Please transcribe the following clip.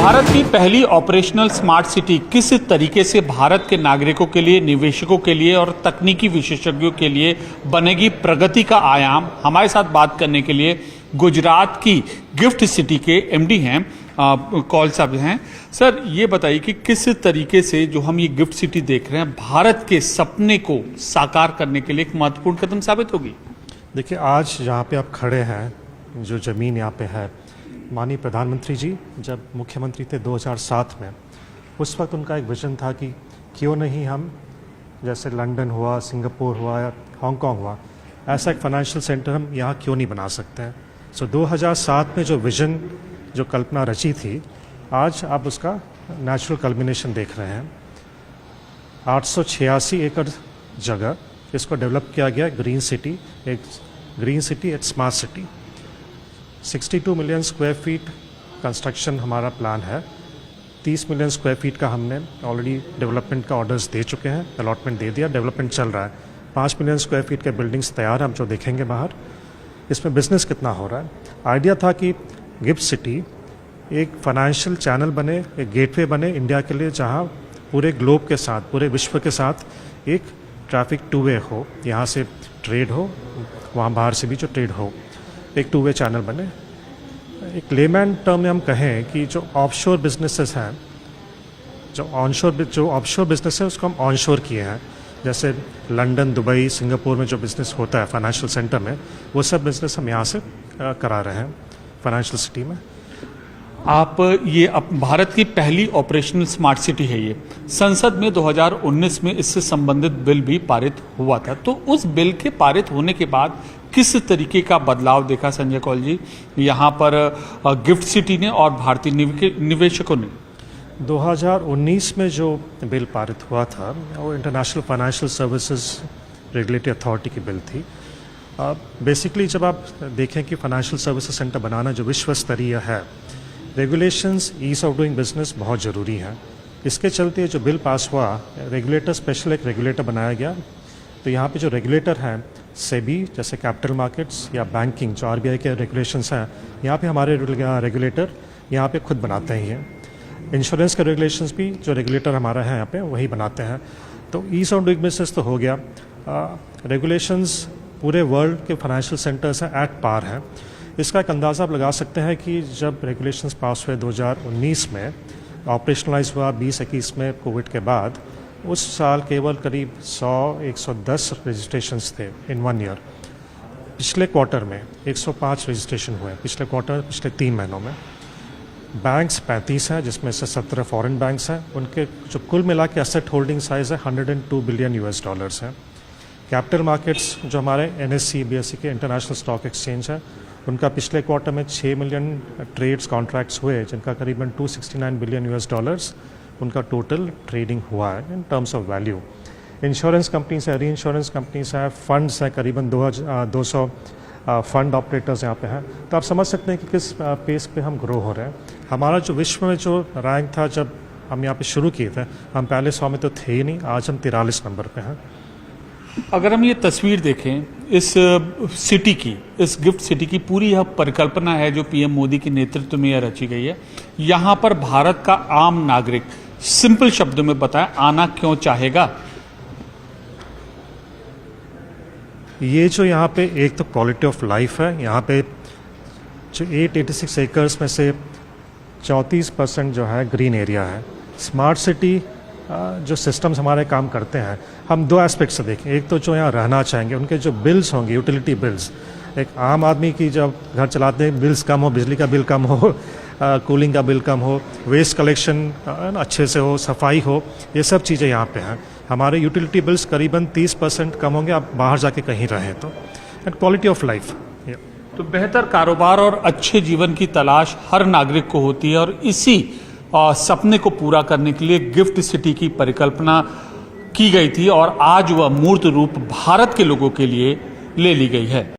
भारत की पहली operational smart city किस तरीके से भारत के नागरिकों के लिए, निवेशकों के लिए और तकनीकी विशेषज्ञों के लिए बनेगी प्रगति का आयाम, हमारे साथ बात करने के लिए गुजरात की गिफ्ट सिटी के एमडी हैं कौल साहब हैं। सर, ये बताइए कि किस तरीके से जो हम ये गिफ्ट सिटी देख रहे हैं भारत के सपने को साकार करने के लिए एक महत्वपूर्ण कदम साबित होगी। देखिए, आज जहाँ पे आप खड़े हैं, जो ज़मीन यहाँ पे है, माननीय प्रधानमंत्री जी जब मुख्यमंत्री थे 2007 में, उस वक्त उनका एक विजन था कि क्यों नहीं हम जैसे लंदन हुआ, सिंगापुर हुआ या हांगकांग हुआ, ऐसा एक फाइनेंशियल सेंटर हम यहाँ क्यों नहीं बना सकते हैं। सो 2007 में जो विजन, जो कल्पना रची थी, आज आप उसका नेचुरल कल्मिनेशन देख रहे हैं। 886 एकड़ जगह इसको डेवलप किया गया, ग्रीन सिटी, एक ग्रीन सिटी एक smart city. 62 million square feet construction हमारा प्लान है। 30 मिलियन स्क्वायर फीट का हमने ऑलरेडी डेवलपमेंट का ऑर्डर्स दे चुके हैं, अलॉटमेंट दे दिया, डेवलपमेंट चल रहा है। 5 मिलियन स्क्वायर फीट के बिल्डिंग्स तैयार हैं, हम जो देखेंगे बाहर। इसमें बिजनेस कितना हो रहा है। आइडिया था कि गिफ्ट सिटी एक फाइनेंशियल चैनल बने, एक गेटवे बने इंडिया के लिए, जहाँ पूरे ग्लोब के साथ, पूरे विश्व के साथ एक ट्रैफिक टू वे हो, यहाँ से ट्रेड हो, वहाँ बाहर से भी जो ट्रेड हो, एक टू वे चैनल बने। एक लेमैन टर्म में हम कहें कि जो ऑफशोर बिजनेसेस हैं, जो ऑफशोर बिजनेस है, उसको हम ऑनशोर किए हैं। जैसे लंदन, दुबई, सिंगापुर में जो बिजनेस होता है फाइनेंशियल सेंटर में, वो सब बिजनेस हम यहाँ से करा रहे हैं फाइनेंशियल सिटी में। आप ये भारत की पहली ऑपरेशनल स्मार्ट सिटी है। ये संसद में 2019 में इससे संबंधित बिल भी पारित हुआ था। तो उस बिल के पारित होने के बाद किस तरीके का बदलाव देखा संजय कौल जी यहाँ पर गिफ्ट सिटी ने और भारतीय निवेशकों ने? 2019 में जो बिल पारित हुआ था वो international financial services regulatory authority की बिल थी। बेसिकली जब आप देखें कि फाइनेंशियल सर्विसेज सेंटर बनाना जो विश्व स्तरीय है, regulations, ease of doing business बहुत ज़रूरी है। इसके चलते जो बिल पास हुआ, रेगुलेटर, स्पेशल एक रेगुलेटर बनाया गया। तो यहाँ पे जो रेगुलेटर हैं, सेबी जैसे कैपिटल मार्केट्स या बैंकिंग, जो आरबीआई के रेगुलेशंस हैं, यहाँ पे हमारे रेगुलेटर यहाँ पे खुद बनाते ही हैं। इंश्योरेंस के रेगुलेशंस भी जो रेगुलेटर हमारा है यहाँ पे वही बनाते हैं। तो ईज ऑफ डूइंग बिजनेस तो हो गया। रेगुलेशंस पूरे वर्ल्ड के फाइनेंशियल सेंटर्स हैं एट पार हैं। इसका एक अंदाज़ा आप लगा सकते हैं कि जब रेगुलेशंस पास हुए 2019 में, ऑपरेशनलाइज हुआ 2021 में कोविड के बाद, उस साल केवल करीब 110 रजिस्ट्रेशंस थे इन 1 ईयर। पिछले क्वार्टर में 105 रजिस्ट्रेशन हुए, पिछले क्वार्टर, पिछले 3 महीनों में। बैंक्स 35 हैं, जिसमें से 17 फॉरेन बैंक्स हैं। उनके जो कुल मिला के एसेट होल्डिंग साइज़ है $102 बिलियन है। कैपिटल मार्केट्स जो हमारे NSE, BSE के इंटरनेशनल स्टॉक एक्सचेंज है, उनका पिछले क्वार्टर में 6 मिलियन ट्रेड्स कॉन्ट्रैक्ट्स हुए, जिनका करीबन $269 बिलियन उनका टोटल ट्रेडिंग हुआ है in terms of value. Insurance companies है, री इंश्योरेंस कंपनीज हैं, फंड्स हैं, करीबन 200 फंड ऑपरेटर्स यहाँ पे हैं। तो आप समझ सकते हैं कि किस पेस पे हम ग्रो हो रहे हैं। हमारा जो विश्व में जो रैंक था जब हम यहाँ पे शुरू किए थे, हम पहले 100 में तो थे ही नहीं, आज हम 43 नंबर पे हैं। अगर हम ये तस्वीर देखें इस सिटी की, इस गिफ्ट सिटी की, पूरी यह परिकल्पना है जो पीएम मोदी के नेतृत्व में यह रची गई है। यहाँ पर भारत का आम नागरिक सिंपल शब्दों में बताएं, आना क्यों चाहेगा? ये जो यहाँ पे एक तो क्वालिटी ऑफ लाइफ है। यहाँ पे जो 886 एकर्स में से 34% जो है ग्रीन एरिया है। स्मार्ट सिटी जो सिस्टम्स हमारे काम करते हैं, हम 2 एस्पेक्ट से देखें। एक तो जो यहाँ रहना चाहेंगे, उनके जो बिल्स होंगे, यूटिलिटी बिल्स, एक आम आदमी की जब घर चलाते हैं बिल्स कम हो, बिजली का बिल कम हो, कूलिंग का बिल कम हो, वेस्ट कलेक्शन अच्छे से हो, सफाई हो, ये सब चीज़ें यहाँ पे हैं। हमारे यूटिलिटी बिल्स करीबन 30% कम होंगे आप बाहर जाके कहीं रहें तो। And quality of life. तो बेहतर कारोबार और अच्छे जीवन की तलाश हर नागरिक को होती है और इसी सपने को पूरा करने के लिए गिफ्ट सिटी की परिकल्पना की गई थी और आज वह मूर्त रूप भारत के लोगों के लिए ले ली गई है।